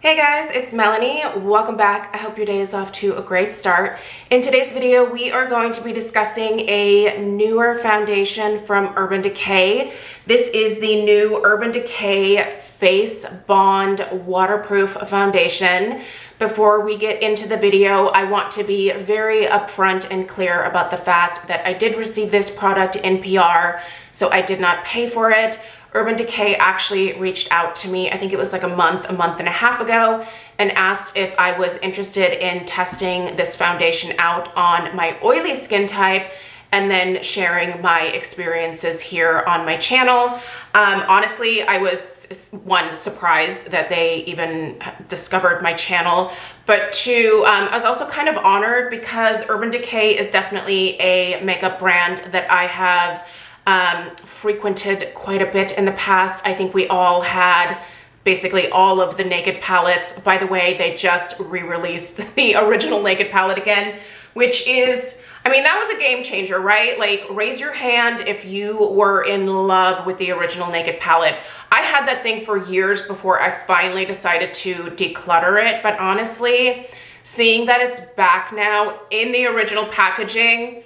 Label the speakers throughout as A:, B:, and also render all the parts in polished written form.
A: Hey guys, it's Melanie. Welcome back. I hope your day is off to a great start. In today's video, we are going to be discussing a newer foundation from Urban Decay. This is the new Urban Decay Face Bond Waterproof Foundation. Before we get into the video, I want to be very upfront and clear about the fact that I did receive this product in PR, so I did not pay for it. Urban Decay actually reached out to me, I think it was like a month and a half ago, and asked if I was interested in testing this foundation out on my oily skin type and then sharing my experiences here on my channel. Honestly, I was, one, surprised that they even discovered my channel, but two, I was also kind of honored because Urban Decay is definitely a makeup brand that I have frequented quite a bit in the past. I think we all had basically all of the Naked palettes. By the way, they just re-released the original Naked palette again, which is, I mean, that was a game changer, right? Like, raise your hand if you were in love with the original Naked palette. I had that thing for years before I finally decided to declutter it, but honestly, seeing that it's back now in the original packaging,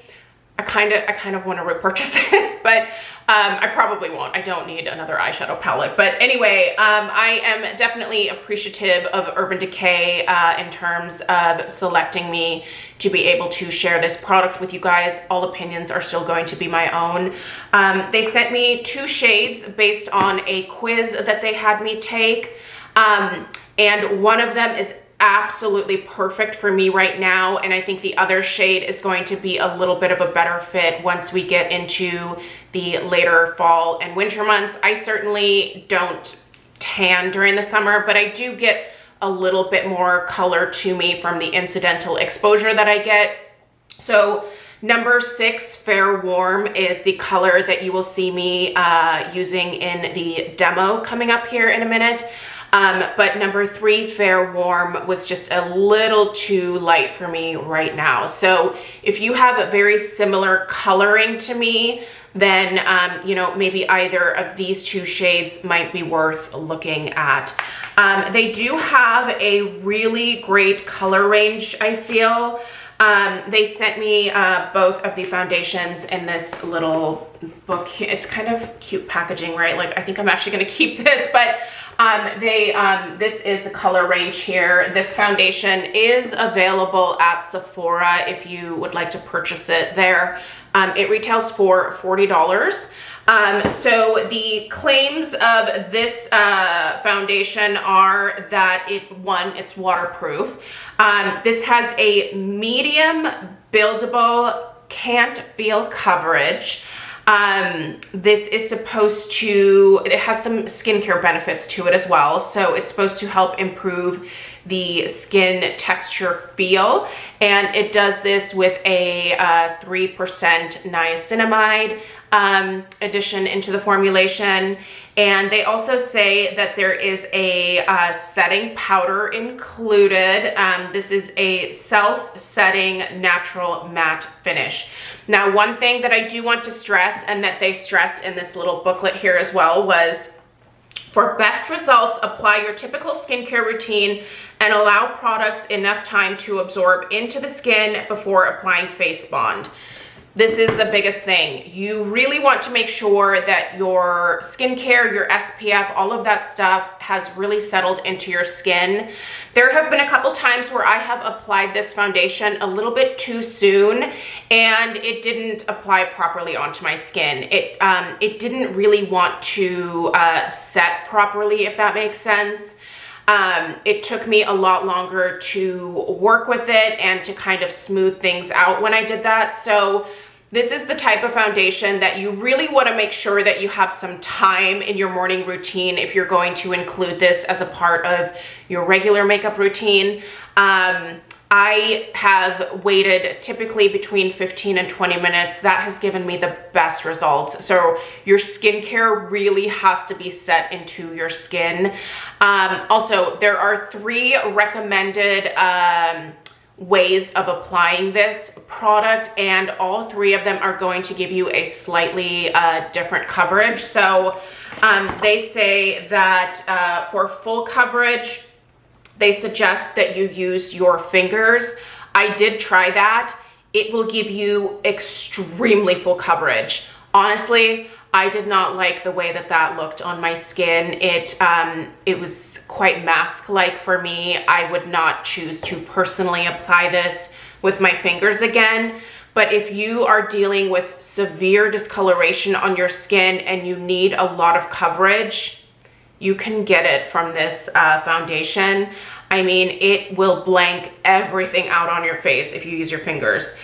A: I kind of want to repurchase it, but I probably won't. I don't need another eyeshadow palette. But anyway, I am definitely appreciative of Urban Decay in terms of selecting me to be able to share this product with you guys. All opinions are still going to be my own. They sent me 2 shades based on a quiz that they had me take, and one of them is absolutely perfect for me right now, and I think the other shade is going to be a little bit of a better fit once we get into the later fall and winter months. I certainly don't tan during the summer, but I do get a little bit more color to me from the incidental exposure that I get. So number 6, Fair Warm, is the color that you will see me using in the demo coming up here in a minute. But number 3, Fair Warm, was just a little too light for me right now. So if you have a very similar coloring to me, then, you know, maybe either of these 2 shades might be worth looking at. They do have a really great color range, I feel. They sent me both of the foundations in this little book. It's kind of cute packaging, right? Like, I think I'm actually going to keep this, but this is the color range here. This foundation is available at Sephora if you would like to purchase it there. It retails for $40. So the claims of this foundation are that it's waterproof. This has a medium buildable, can't feel coverage. This is supposed to, it has some skincare benefits to it as well. So it's supposed to help improve the skin texture feel. And it does this with a 3% niacinamide addition into the formulation. And they also say that there is a setting powder included. This is a self-setting natural matte finish. Now, one thing that I do want to stress, and that they stressed in this little booklet here as well, was for best results, apply your typical skincare routine and allow products enough time to absorb into the skin before applying face bond. This is the biggest thing. You really want to make sure that your skincare, your SPF, all of that stuff has really settled into your skin. There have been a couple times where I have applied this foundation a little bit too soon and it didn't apply properly onto my skin. It didn't really want to set properly, if that makes sense. It took me a lot longer to work with it and to kind of smooth things out when I did that. So this is the type of foundation that you really want to make sure that you have some time in your morning routine if you're going to include this as a part of your regular makeup routine. I have waited typically between 15 and 20 minutes. That has given me the best results. So your skincare really has to be set into your skin. Also, there are 3 recommended ways of applying this product, and all 3 of them are going to give you a slightly different coverage. So they say that for full coverage, they suggest that you use your fingers. I did try that. It will give you extremely full coverage. Honestly, I did not like the way that that looked on my skin. It was quite mask-like for me. I would not choose to personally apply this with my fingers again. But if you are dealing with severe discoloration on your skin and you need a lot of coverage, you can get it from this foundation. I mean, it will blank everything out on your face if you use your fingers.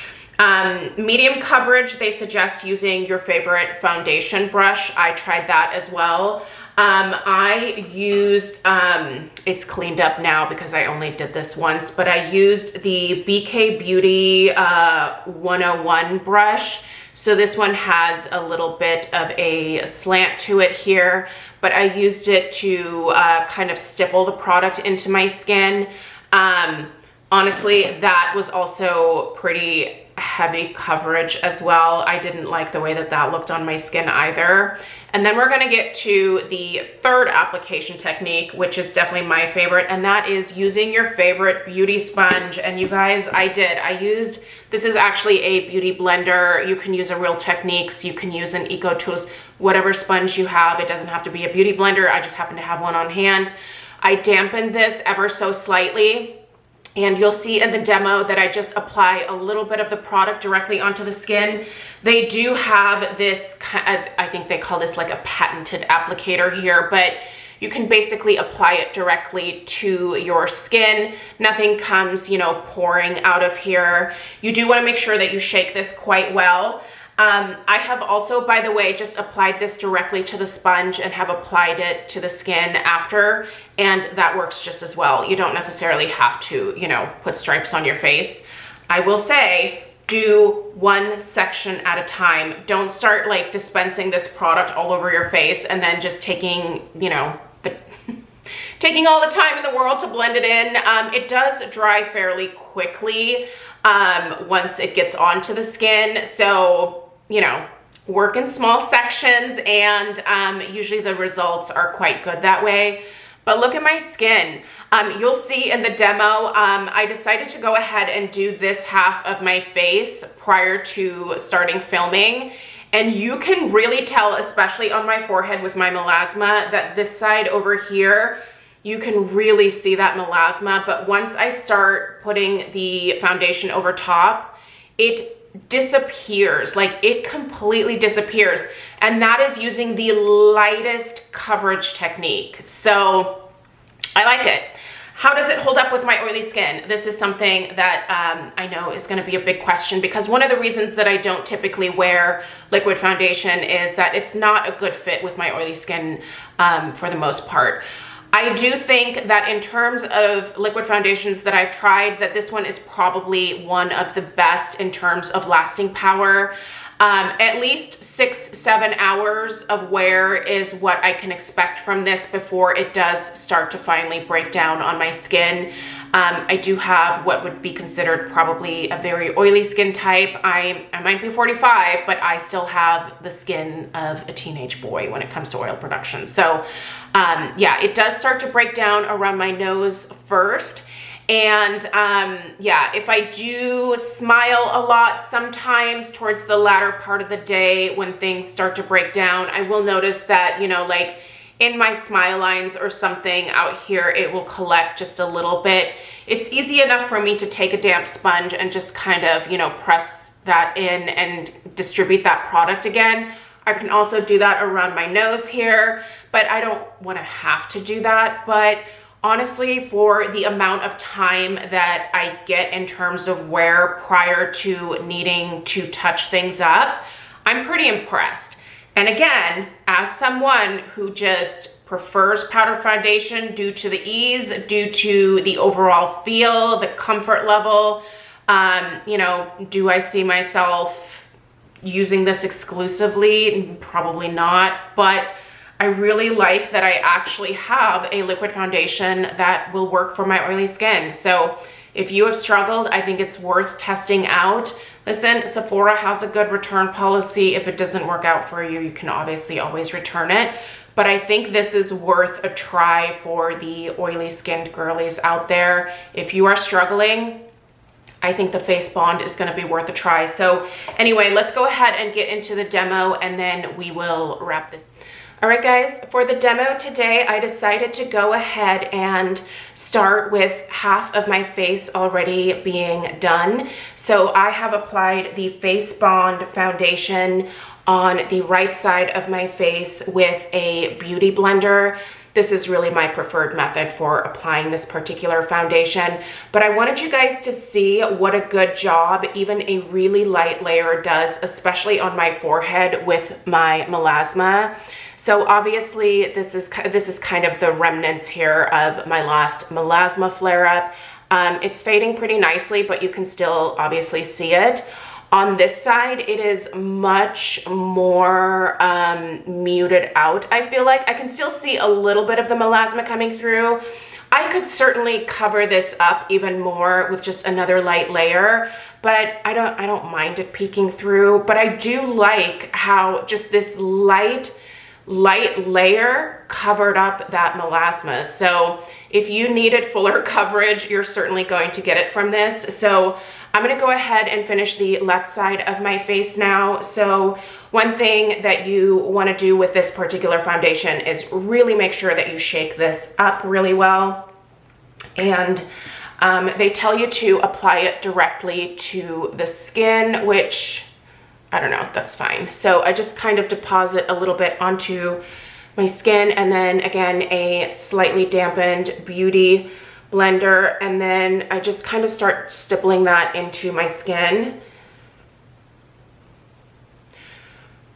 A: Medium coverage, they suggest using your favorite foundation brush. I tried that as well. I used, it's cleaned up now because I only did this once, but I used the BK Beauty 101 brush. So this one has a little bit of a slant to it here, but I used it to kind of stipple the product into my skin. Honestly, that was also pretty heavy coverage as well. I didn't like the way that that looked on my skin either. And then we're going to get to the third application technique, which is definitely my favorite, and that is using your favorite beauty sponge. And you guys, I used, this is actually a beauty blender. You can use a Real Techniques, you can use an Eco Tools, whatever sponge you have. It doesn't have to be a beauty blender. I just happen to have one on hand. I dampened this ever so slightly. And you'll see in the demo that I just apply a little bit of the product directly onto the skin. They do have this, I think they call this like a patented applicator here, but you can basically apply it directly to your skin. Nothing comes, you know, pouring out of here. You do want to make sure that you shake this quite well. I have also, by the way, just applied this directly to the sponge and have applied it to the skin after, and that works just as well. You don't necessarily have to, you know, put stripes on your face. I will say, do one section at a time. Don't start like dispensing this product all over your face and then just taking, you know, taking all the time in the world to blend it in. It does dry fairly quickly once it gets onto the skin. So, you know, work in small sections, and usually the results are quite good that way. But look at my skin. You'll see in the demo, I decided to go ahead and do this half of my face prior to starting filming. And you can really tell, especially on my forehead with my melasma, that this side over here, you can really see that melasma. But once I start putting the foundation over top, it disappears. Like, it completely disappears. And that is using the lightest coverage technique. So I like it. How does it hold up with my oily skin? This is something that I know is going to be a big question, because one of the reasons that I don't typically wear liquid foundation is that it's not a good fit with my oily skin for the most part. I do think that in terms of liquid foundations that I've tried, that this one is probably one of the best in terms of lasting power. At least 6-7 hours of wear is what I can expect from this before it does start to finally break down on my skin. I do have what would be considered probably a very oily skin type. I might be 45, but I still have the skin of a teenage boy when it comes to oil production. So yeah, it does start to break down around my nose first. And yeah, if I do smile a lot, sometimes towards the latter part of the day when things start to break down, I will notice that, you know, like in my smile lines or something out here, it will collect just a little bit. It's easy enough for me to take a damp sponge and just kind of, you know, press that in and distribute that product again. I can also do that around my nose here, but I don't want to have to do that. But honestly, for the amount of time that I get in terms of wear prior to needing to touch things up, I'm pretty impressed. And again, as someone who just prefers powder foundation due to the ease, due to the overall feel, the comfort level, you know, do I see myself using this exclusively? Probably not, but I really like that I actually have a liquid foundation that will work for my oily skin. So if you have struggled, I think it's worth testing out. Listen, Sephora has a good return policy. If it doesn't work out for you, you can obviously always return it. but I think this is worth a try for the oily skinned girlies out there. If you are struggling, I think the Face Bond is going to be worth a try. So anyway, let's go ahead and get into the demo, and then we will wrap this. All right, guys, for the demo today, I decided to go ahead and start with half of my face already being done. So I have applied the Face Bond Foundation on the right side of my face with a beauty blender. This is really my preferred method for applying this particular foundation, but I wanted you guys to see what a good job even a really light layer does, especially on my forehead with my melasma. So obviously this is kind of the remnants here of my last melasma flare-up. It's fading pretty nicely, but you can still obviously see it. On this side, it is much more muted out. I feel like I can still see a little bit of the melasma coming through. I could certainly cover this up even more with just another light layer, but I don't mind it peeking through. But I do like how just this light layer covered up that melasma. So if you needed fuller coverage, you're certainly going to get it from this. So I'm going to go ahead and finish the left side of my face now. So one thing that you want to do with this particular foundation is really make sure that you shake this up really well. And they tell you to apply it directly to the skin, which I don't know, that's fine. So I just kind of deposit a little bit onto my skin, and then again, a slightly dampened beauty blender, and then I just kind of start stippling that into my skin.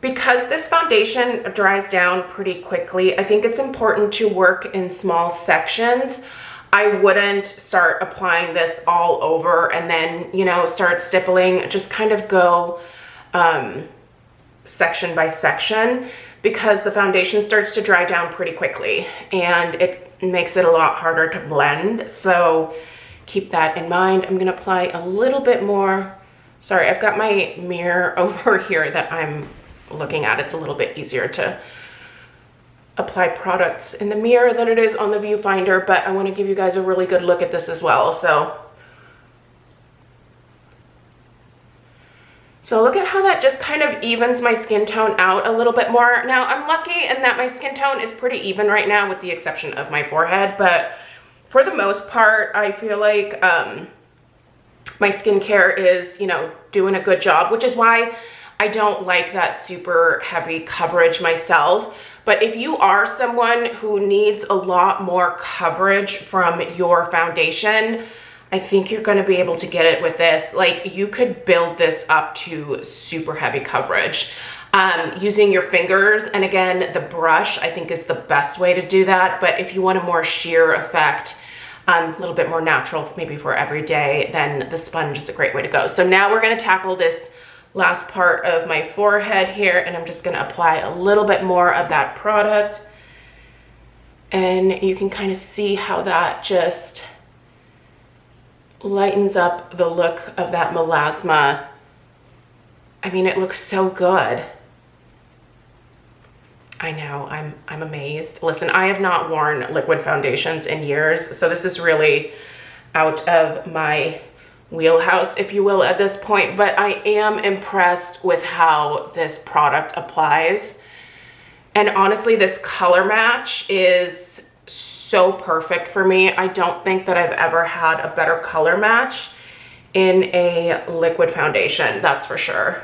A: Because this foundation dries down pretty quickly, I think it's important to work in small sections. I wouldn't start applying this all over and then, you know, start stippling. Just kind of go section by section, because the foundation starts to dry down pretty quickly and it makes it a lot harder to blend. So keep that in mind. I'm gonna apply a little bit more. Sorry, I've got my mirror over here that I'm looking at. It's a little bit easier to apply products in the mirror than it is on the viewfinder, but I want to give you guys a really good look at this as well. So look at how that just kind of evens my skin tone out a little bit more. Now, I'm lucky in that my skin tone is pretty even right now, with the exception of my forehead, but for the most part, I feel like my skincare is, you know, doing a good job, which is why I don't like that super heavy coverage myself. But if you are someone who needs a lot more coverage from your foundation, I think you're going to be able to get it with this. Like, you could build this up to super heavy coverage using your fingers. And again, the brush, I think, is the best way to do that. But if you want a more sheer effect, a little bit more natural, maybe for every day, then the sponge is a great way to go. So now we're going to tackle this last part of my forehead here, and I'm just going to apply a little bit more of that product. And you can kind of see how that just lightens up the look of that melasma. I mean, it looks so good. I know, I'm amazed. Listen, I have not worn liquid foundations in years, so this is really out of my wheelhouse, if you will, at this point, but I am impressed with how this product applies. And honestly, this color match is so perfect for me. I don't think that I've ever had a better color match in a liquid foundation, that's for sure.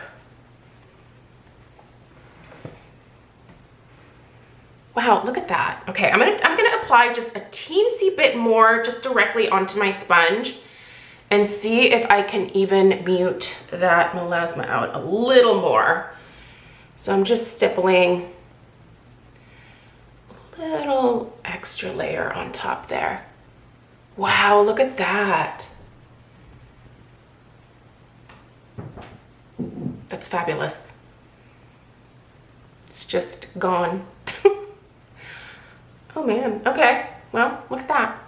A: Wow, look at that. Okay, I'm gonna apply just a teensy bit more just directly onto my sponge and see if I can even mute that melasma out a little more. So I'm just stippling a little extra layer on top there. Wow, look at that. That's fabulous. It's just gone. Oh man, okay, well, look at that.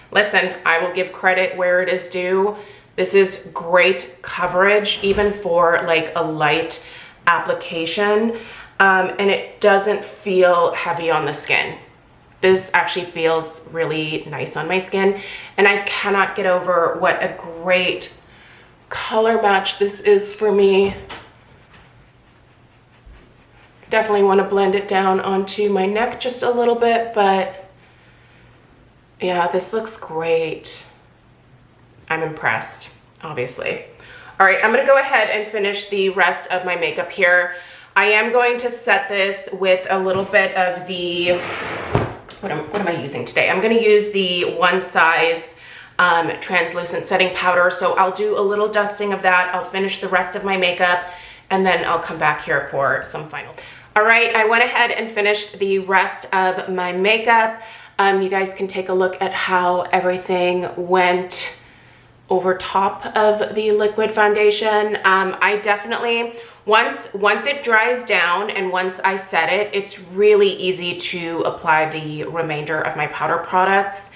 A: Listen, I will give credit where it is due. This is great coverage, even for like a light application, and it doesn't feel heavy on the skin. This actually feels really nice on my skin, and I cannot get over what a great color match this is for me. Definitely want to blend it down onto my neck just a little bit, but yeah, this looks great. I'm impressed, obviously. All right, I'm gonna go ahead and finish the rest of my makeup here. I am going to set this with a little bit of the, what am I using today? I'm gonna use the One Size translucent setting powder. So I'll do a little dusting of that. I'll finish the rest of my makeup, and then I'll come back here for some final. All right, I went ahead and finished the rest of my makeup. You guys can take a look at how everything went over top of the liquid foundation. I definitely, once it dries down and once I set it, it's really easy to apply the remainder of my powder products.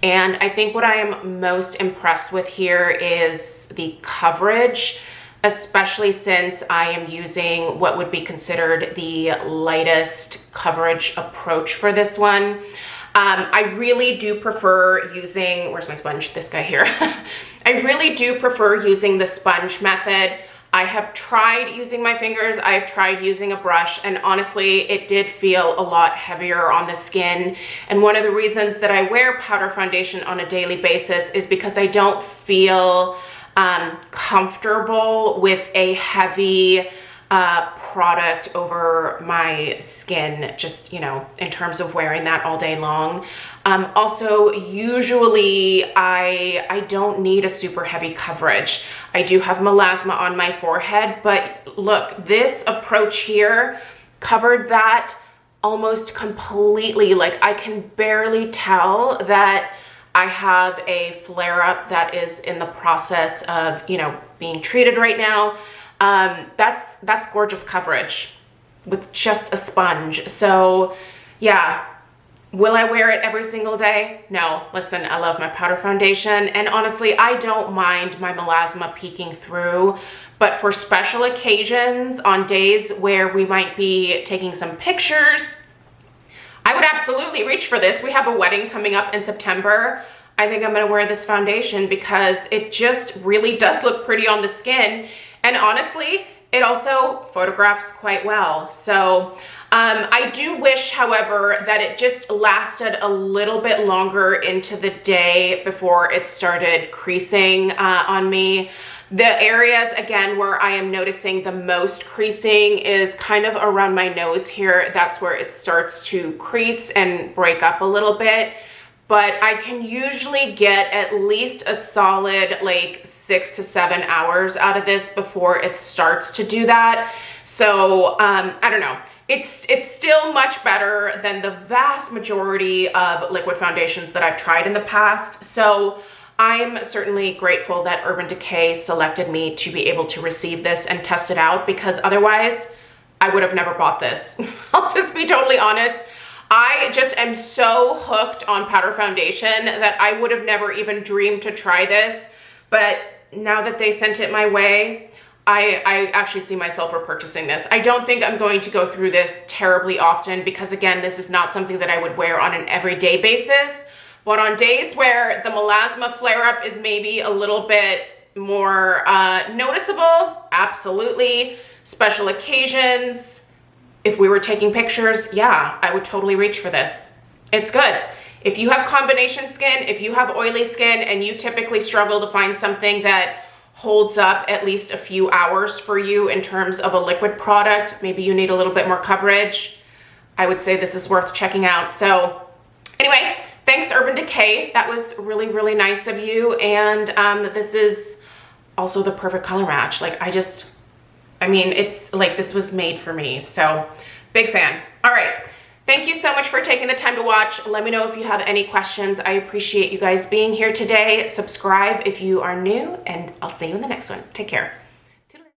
A: And I think what I am most impressed with here is the coverage, especially since I am using what would be considered the lightest coverage approach for this one. I really do prefer using, where's my sponge? This guy here. I really do prefer using the sponge method. I have tried using my fingers, I've tried using a brush, and honestly, it did feel a lot heavier on the skin. And one of the reasons that I wear powder foundation on a daily basis is because I don't feel comfortable with a heavy product over my skin, just, you know, in terms of wearing that all day long. Also, usually I don't need a super heavy coverage. I do have melasma on my forehead, but look, this approach here covered that almost completely. Like, I can barely tell that I have a flare-up that is in the process of, you know, being treated right now. That's gorgeous coverage with just a sponge. So yeah, will I wear it every single day? No. Listen, I love my powder foundation, and honestly, I don't mind my melasma peeking through, but for special occasions, on days where we might be taking some pictures, I would absolutely reach for this. We have a wedding coming up in September. I think I'm gonna wear this foundation because it just really does look pretty on the skin. And honestly, it also photographs quite well. So I do wish, however, that it just lasted a little bit longer into the day before it started creasing on me. The areas, again, where I am noticing the most creasing is kind of around my nose here. That's where it starts to crease and break up a little bit. But I can usually get at least a solid like 6 to 7 hours out of this before it starts to do that. So I don't know. It's still much better than the vast majority of liquid foundations that I've tried in the past. So I'm certainly grateful that Urban Decay selected me to be able to receive this and test it out, because otherwise I would have never bought this. I'll just be totally honest. I just am so hooked on powder foundation that I would have never even dreamed to try this. But now that they sent it my way, I actually see myself repurchasing this. I don't think I'm going to go through this terribly often because, again, this is not something that I would wear on an everyday basis. But on days where the melasma flare-up is maybe a little bit more noticeable, absolutely. Special occasions, if we were taking pictures, yeah, I would totally reach for this. It's good. If you have combination skin, if you have oily skin, and you typically struggle to find something that holds up at least a few hours for you in terms of a liquid product, maybe you need a little bit more coverage, I would say this is worth checking out. So anyway, thanks Urban Decay. That was really, really nice of you. And this is also the perfect color match. Like, I mean, it's like this was made for me, so big fan. All right, thank you so much for taking the time to watch. Let me know if you have any questions. I appreciate you guys being here today. Subscribe if you are new, and I'll see you in the next one. Take care.